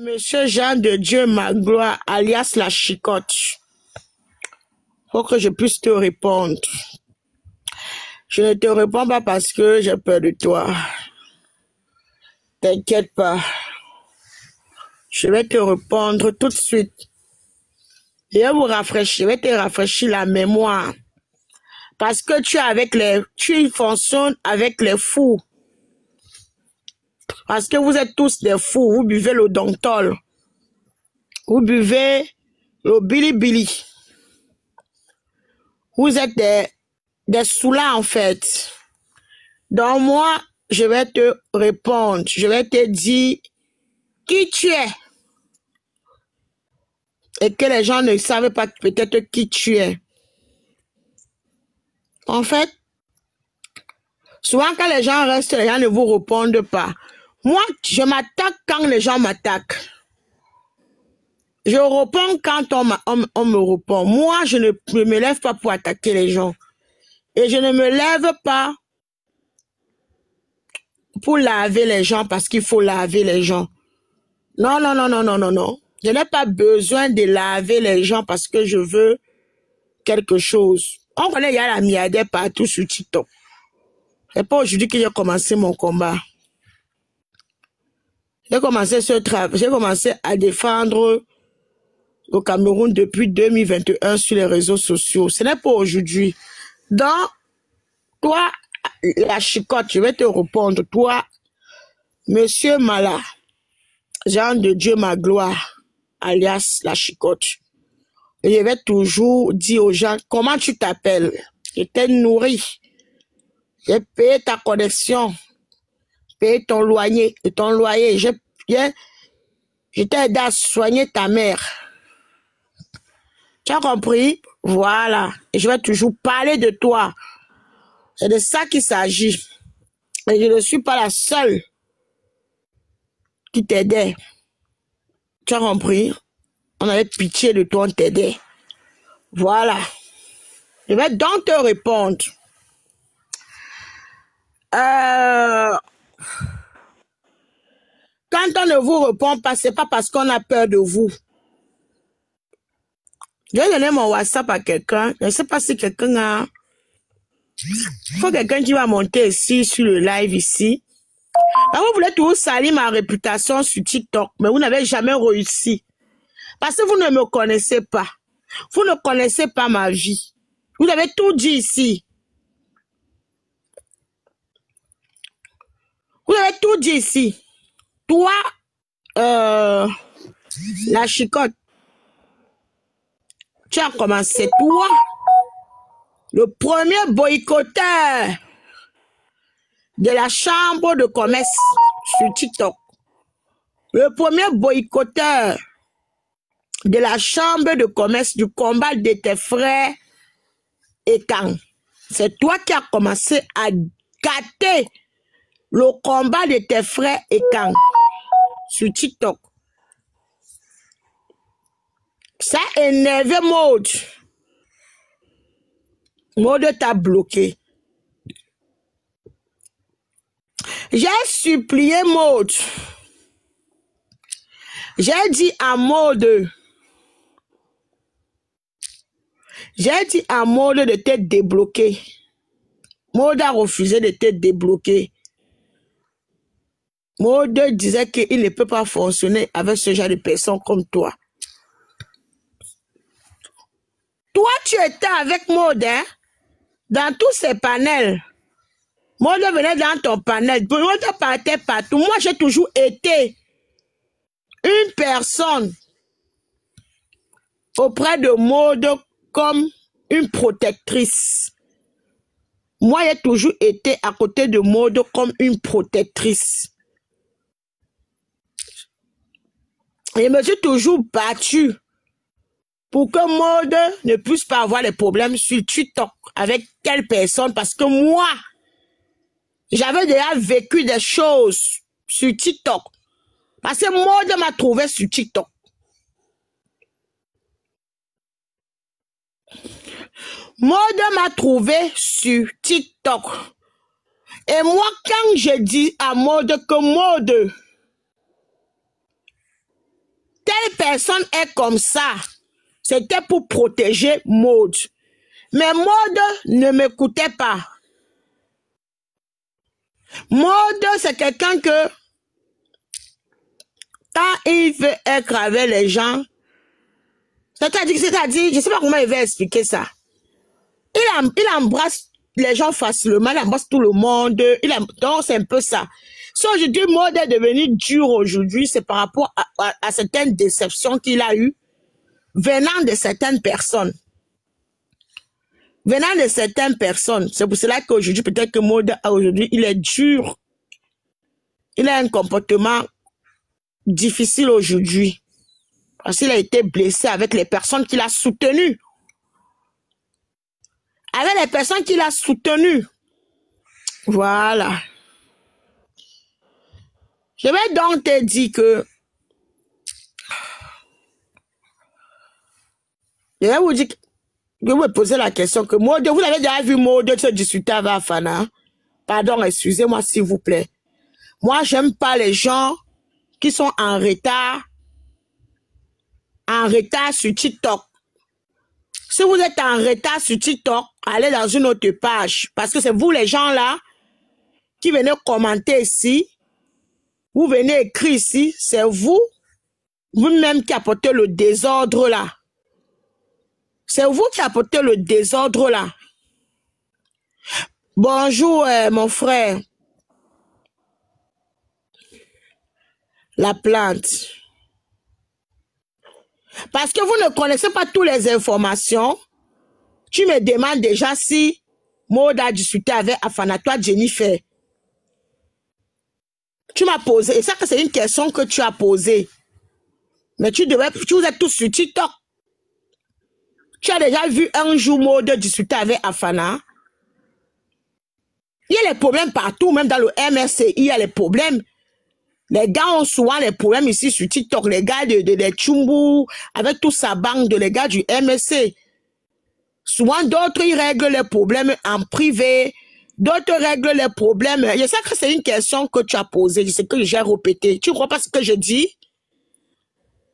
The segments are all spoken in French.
Monsieur Jean de Dieu Magloire, alias la chicotte, faut que je puisse te répondre. Je ne te réponds pas parce que j'ai peur de toi. T'inquiète pas. Je vais te répondre tout de suite. Je vais te rafraîchir la mémoire. Parce que tu fonctionnes avec les fous. Parce que vous êtes tous des fous. Vous buvez le Dontol. Vous buvez le Bilibili. Vous êtes des soulats en fait. Donc moi, je vais te répondre. Je vais te dire qui tu es. Et que les gens ne savent pas peut-être qui tu es. En fait, souvent quand les gens restent, les gens ne vous répondent pas. Moi, je m'attaque quand les gens m'attaquent. Je réponds quand on me répond. Moi, je ne me lève pas pour attaquer les gens. Et je ne me lève pas pour laver les gens parce qu'il faut laver les gens. Non, non, non, non, non, non, non. Je n'ai pas besoin de laver les gens parce que je veux quelque chose. On connaît, il y a la milliardaire partout sur TikTok. C'est pas aujourd'hui que j'ai commencé mon combat. J'ai commencé ce travail. J'ai commencé à défendre le Cameroun depuis 2021 sur les réseaux sociaux. Ce n'est pas aujourd'hui. Donc, toi, la chicotte, je vais te répondre. Toi, Monsieur Mala, Jean de Dieu Magloire, alias la chicotte. Et je vais toujours dire aux gens, comment tu t'appelles? Je t'ai nourri. J'ai payé ta connexion. Payé ton loyer. Je t'ai aidé à soigner ta mère. Tu as compris? Voilà. Et je vais toujours parler de toi. C'est de ça qu'il s'agit. Et je ne suis pas la seule qui t'aidait. Tu as compris? On avait pitié de toi, on t'aidait. Voilà. Je vais donc te répondre. Quand on ne vous répond pas, c'est pas parce qu'on a peur de vous. Je vais donner mon WhatsApp à quelqu'un. Je ne sais pas si quelqu'un a... Il faut quelqu'un qui va monter ici, sur le live ici. Alors, vous voulez toujours salir ma réputation sur TikTok, mais vous n'avez jamais réussi. Parce que vous ne me connaissez pas. Vous ne connaissez pas ma vie. Vous avez tout dit ici. Vous avez tout dit ici. Toi, la chicotte, tu as commencé, toi, le premier boycotteur de la chambre de commerce sur TikTok. Le premier boycotteur de la chambre de commerce du combat de tes frères et quand. C'est toi qui as commencé à gâter le combat de tes frères et quand sur TikTok. Ça a énervé Maud. Maud t'a bloqué. J'ai supplié Maud. J'ai dit à Maud. J'ai dit à Maud de te débloquer. Maud a refusé de te débloquer. Maud disait qu'il ne peut pas fonctionner avec ce genre de personnes comme toi. Toi, tu étais avec Maud, hein? Dans tous ces panels. Maud venait dans ton panel. Maud partait partout. Moi, j'ai toujours été une personne auprès de Maud comme une protectrice. Moi, j'ai toujours été à côté de Maud comme une protectrice. Et je me suis toujours battue pour que Maud ne puisse pas avoir des problèmes sur TikTok avec telle personne parce que moi, j'avais déjà vécu des choses sur TikTok. Parce que Maud m'a trouvé sur TikTok. Maud m'a trouvé sur TikTok. Et moi, quand je dis à Maud que Maud, personne est comme ça, c'était pour protéger Maud. Mais Maud ne m'écoutait pas. Maud, c'est quelqu'un que, quand il veut être avec les gens, c'est-à-dire, je ne sais pas comment il va expliquer ça. Il embrasse les gens facilement, il embrasse tout le monde. Donc, c'est un peu ça. Si aujourd'hui, Maud est devenu dur aujourd'hui, c'est par rapport à certaines déceptions qu'il a eues venant de certaines personnes. Venant de certaines personnes. C'est pour cela qu'aujourd'hui, peut-être que Maud, aujourd'hui, il est dur. Il a un comportement difficile aujourd'hui. Parce qu'il a été blessé avec les personnes qu'il a soutenues. Avec les personnes qu'il a soutenues. Voilà. Je vais donc te dire que je vais vous dire, je vais vous poser la question que Maud, vous avez déjà vu Maud se discuter avec Afana? Pardon, excusez-moi s'il vous plaît. Moi, j'aime pas les gens qui sont en retard sur TikTok. Si vous êtes en retard sur TikTok, allez dans une autre page. Parce que c'est vous les gens là qui venez commenter ici. Vous venez écrire ici. C'est vous-même qui apportez le désordre là. C'est vous qui apportez le désordre là. Bonjour mon frère. La plante. Parce que vous ne connaissez pas toutes les informations. Tu me demandes déjà si Maud a discuté avec Afana, toi Jennifer. Tu m'as posé, et ça que c'est une question que tu as posée. Mais tu vous êtes tous sur TikTok. Tu as déjà vu un jour Maud discuter avec Afana. Il y a les problèmes partout, même dans le MRCI, il y a les problèmes. Les gars ont souvent les problèmes ici sur TikTok. Les gars de Tchumbu, avec toute sa bande, les gars du MSC. Souvent, d'autres, ils règlent les problèmes en privé. D'autres règlent les problèmes. Je sais que c'est une question que tu as posée. Je sais que j'ai répété. Tu ne crois pas ce que je dis?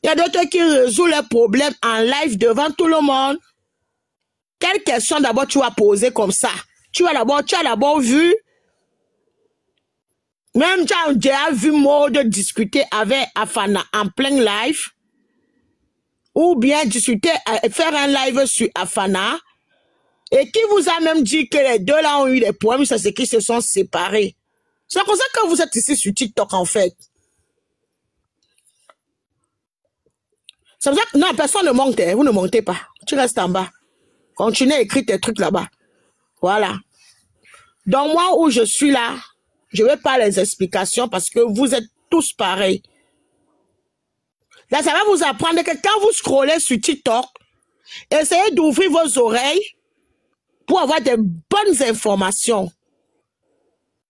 Il y a d'autres qui résolvent les problèmes en live devant tout le monde. Quelle question d'abord tu as posée comme ça? Tu as d'abord vu. Même tu as déjà vu Maud discuter avec Afana en plein live. Ou bien discuter, faire un live sur Afana. Et qui vous a même dit que les deux là ont eu des problèmes, c'est qu'ils se sont séparés. C'est comme ça que vous êtes ici sur TikTok en fait. C'est pour ça que non, personne ne monte, vous ne montez pas. Tu restes en bas. Continue à écrire tes trucs là-bas. Voilà. Donc moi où je suis là, je ne vais pas les explications parce que vous êtes tous pareils. Là, ça va vous apprendre que quand vous scrollez sur TikTok, essayez d'ouvrir vos oreilles pour avoir des bonnes informations.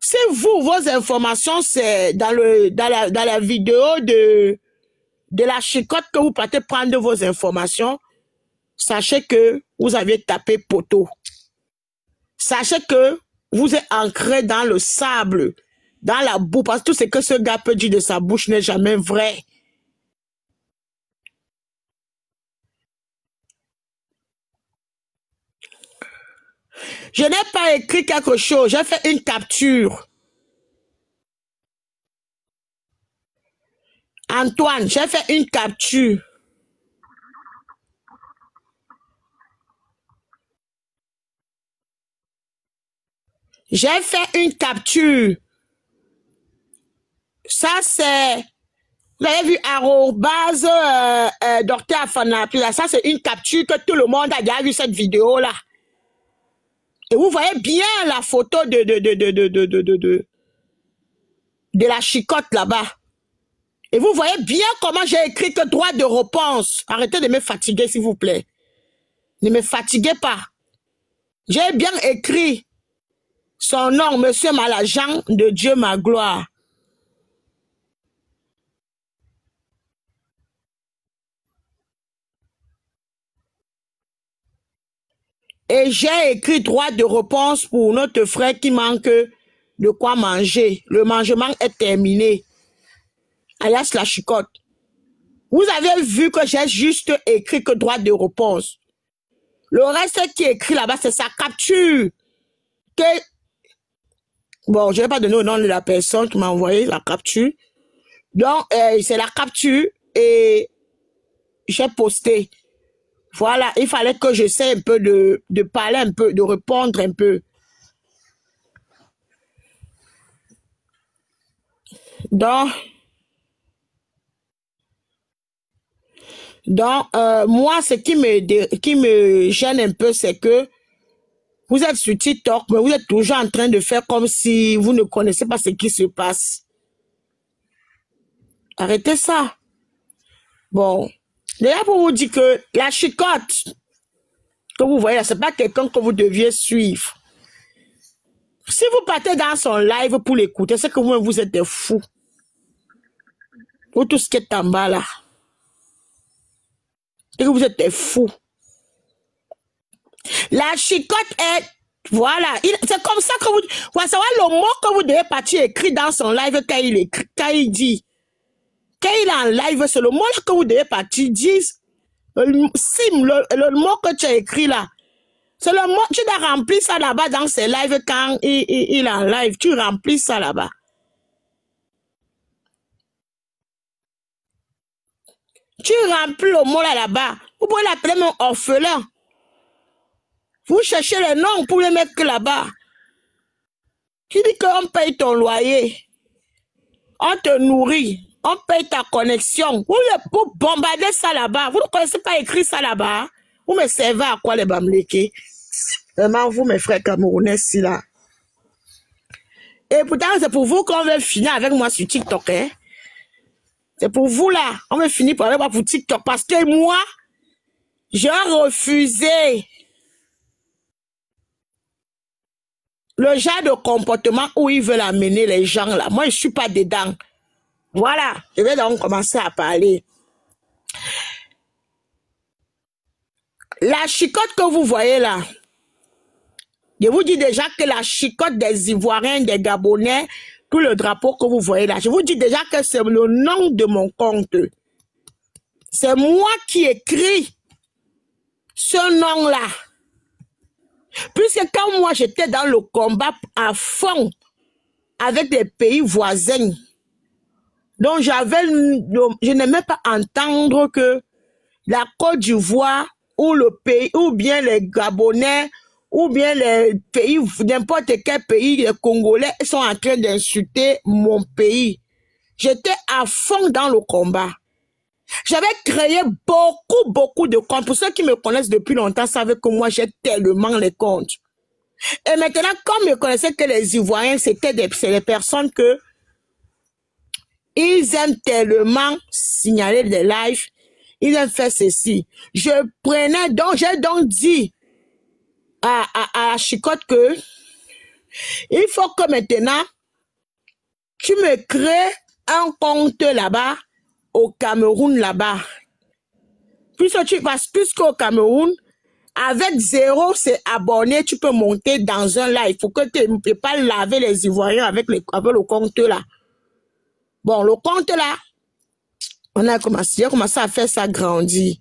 Si vos informations, c'est dans la vidéo de la chicotte que vous partez prendre vos informations, sachez que vous avez tapé poteau. Sachez que vous êtes ancré dans le sable, dans la boue, parce que tout ce que ce gars peut dire de sa bouche n'est jamais vrai. Je n'ai pas écrit quelque chose, j'ai fait une capture. Antoine, j'ai fait une capture. J'ai fait une capture. Ça, c'est... Vous avez vu, arrobase, Dr. Afana. Puis là, ça, c'est une capture que tout le monde a déjà vu cette vidéo-là. Et vous voyez bien la photo de la chicotte là-bas. Et vous voyez bien comment j'ai écrit que droit de réponse. Arrêtez de me fatiguer, s'il vous plaît. Ne me fatiguez pas. J'ai bien écrit son nom, Monsieur Malajan, de Dieu ma gloire. Et j'ai écrit droit de réponse pour notre frère qui manque de quoi manger. Le mangement est terminé. Alias la chicotte. Vous avez vu que j'ai juste écrit que droit de réponse. Le reste qui est écrit là-bas, c'est sa capture. Bon, je ne vais pas donner le nom de la personne qui m'a envoyé la capture. Donc, c'est la capture et j'ai posté. Voilà, il fallait que j'essaie un peu de parler un peu, de répondre un peu. Donc moi, ce qui me gêne un peu, c'est que vous êtes sur TikTok, mais vous êtes toujours en train de faire comme si vous ne connaissez pas ce qui se passe. Arrêtez ça. Bon, déjà pour vous dire que la chicotte que vous voyez là, c'est pas quelqu'un que vous deviez suivre. Si vous partez dans son live pour l'écouter, c'est que vous êtes des fous. Pour tout ce qui est en bas là. Et que vous êtes des fous. La chicotte est... Voilà. C'est comme ça que vous... Vous savez le mot que vous devez partir écrire dans son live quand il écrit, quand il dit. Quand il est en live, c'est le mot que vous devez partir dire. Le mot que tu as écrit là. C'est le mot... Tu dois remplir ça là-bas dans ses lives quand il est en live. Tu remplis ça là-bas. Tu remplis le mot là-bas. Vous pouvez l'appeler mon orphelin. Vous cherchez les noms pour les mettre là-bas. Tu dis qu'on paye ton loyer. On te nourrit. On paye ta connexion. Vous bombardez ça là-bas. Vous ne connaissez pas écrire ça là-bas. Vous me servez à quoi les bamlékés? Vraiment, vous, mes frères camerounais, si là. Et pourtant, c'est pour vous qu'on veut finir avec moi sur TikTok. Hein? C'est pour vous là. On veut finir avec moi pour TikTok. Parce que moi, j'ai refusé le genre de comportement où ils veulent amener les gens là. Moi, je ne suis pas dedans. Voilà. Je vais donc commencer à parler. La chicotte que vous voyez là, je vous dis déjà que la chicotte des Ivoiriens, des Gabonais, tout le drapeau que vous voyez là, je vous dis déjà que c'est le nom de mon compte. C'est moi qui écris ce nom-là. Puisque quand moi j'étais dans le combat à fond avec les pays voisins, donc je n'aimais pas entendre que la Côte d'Ivoire ou le pays, ou bien les Gabonais, ou bien les pays, n'importe quel pays, les Congolais sont en train d'insulter mon pays. J'étais à fond dans le combat. J'avais créé beaucoup de comptes. Pour ceux qui me connaissent depuis longtemps savent que moi j'ai tellement les comptes. Et maintenant, comme je connaissais que les Ivoiriens, c'était des personnes que ils aiment tellement signaler des lives, ils aiment faire ceci. Je prenais, donc j'ai donc dit à la chicotte que il faut que maintenant tu me crées un compte là-bas au Cameroun là-bas. Puisqu'au Cameroun, avec 0 c'est abonné, tu peux monter dans un live. Il faut que tu ne peux pas laver les Ivoiriens avec le compte là. Bon, le compte là, on a commencé à faire ça grandir.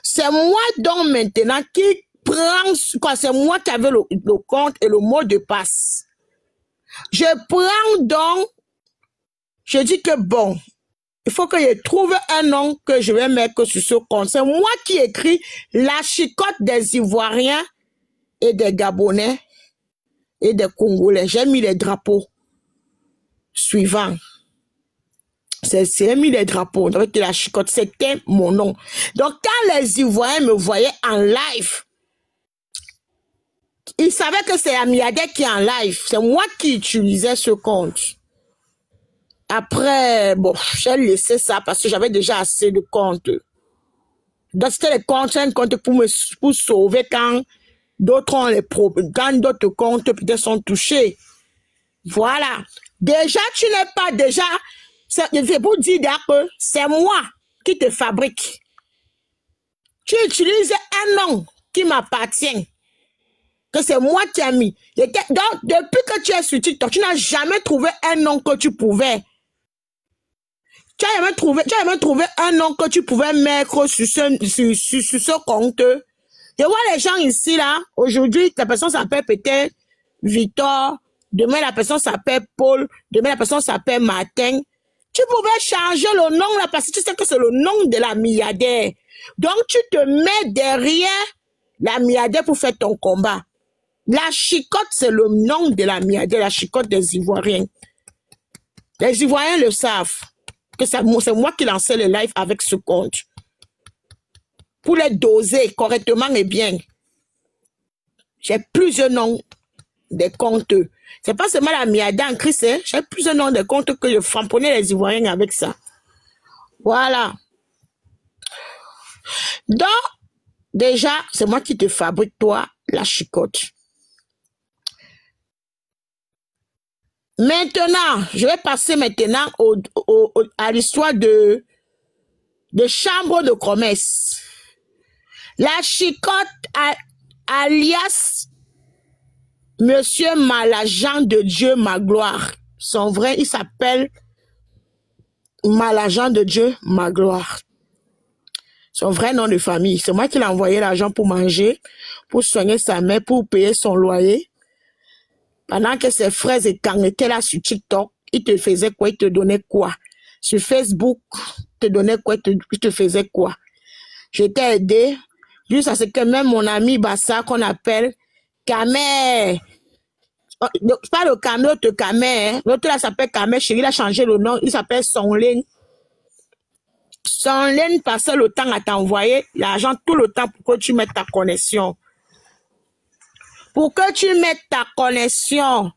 C'est moi donc maintenant qui prends, quoi, c'est moi qui avais le compte et le mot de passe. Je prends donc, je dis que bon, il faut que je trouve un nom que je vais mettre sur ce compte. C'est moi qui écris la chicotte des Ivoiriens et des Gabonais et des Congolais. J'ai mis les drapeaux suivants. J'ai mis les drapeaux. Donc, la chicotte, c'était mon nom. Donc, quand les Ivoiriens me voyaient en live, ils savaient que c'est Amiadé qui est en live. C'est moi qui utilisais ce compte. Après, bon, j'ai laissé ça parce que j'avais déjà assez de comptes. Donc, c'était les comptes, un compte pour sauver quand d'autres ont les problèmes, quand d'autres comptes peut-être sont touchés. Voilà. Déjà, tu n'es pas déjà, c'est pour dire que c'est moi qui te fabrique. Tu utilises un nom qui m'appartient. Que c'est moi qui ai mis. Donc, depuis que tu es sur TikTok, tu n'as jamais trouvé un nom que tu pouvais. Tu as même trouvé un nom que tu pouvais mettre sur ce compte. Je vois les gens ici, là. Aujourd'hui, la personne s'appelle peut-être Victor. Demain, la personne s'appelle Paul. Demain, la personne s'appelle Martin. Tu pouvais changer le nom, là, parce que tu sais que c'est le nom de la milliardaire. Donc, tu te mets derrière la milliardaire pour faire ton combat. La chicotte, c'est le nom de la milliardaire, la chicotte des Ivoiriens. Les Ivoiriens le savent. Que c'est moi qui lançais le live avec ce compte. Pour les doser correctement et bien. J'ai plusieurs noms de comptes. C'est pas seulement la milliardaire en Christ, hein? J'ai plusieurs noms de comptes que je frapponnais les Ivoiriens avec ça. Voilà. Donc, déjà, c'est moi qui te fabrique, toi, la chicotte. Maintenant, je vais passer maintenant à l'histoire de chambre de commerce. La chicotte alias Monsieur Malagent de Dieu Magloire. Son vrai, il s'appelle Malagent de Dieu Magloire. Son vrai nom de famille. C'est moi qui l'ai envoyé l'argent pour manger, pour soigner sa mère, pour payer son loyer. Pendant que ses frères étaient là sur TikTok, ils te faisaient quoi? Ils te donnaient quoi? Sur Facebook, ils te donnaient quoi? Ils te faisaient quoi? Je t'ai aidé. Jusqu'à ce que même mon ami Bassa, qu'on appelle Kamer, pas le Kamer, l'autre Kamer, l'autre là s'appelle Kamer, chérie, il a changé le nom, il s'appelle Sonlen. Sonlen passait le temps à t'envoyer l'argent tout le temps pour que tu mettes ta connexion. Pour que tu mettes ta connexion.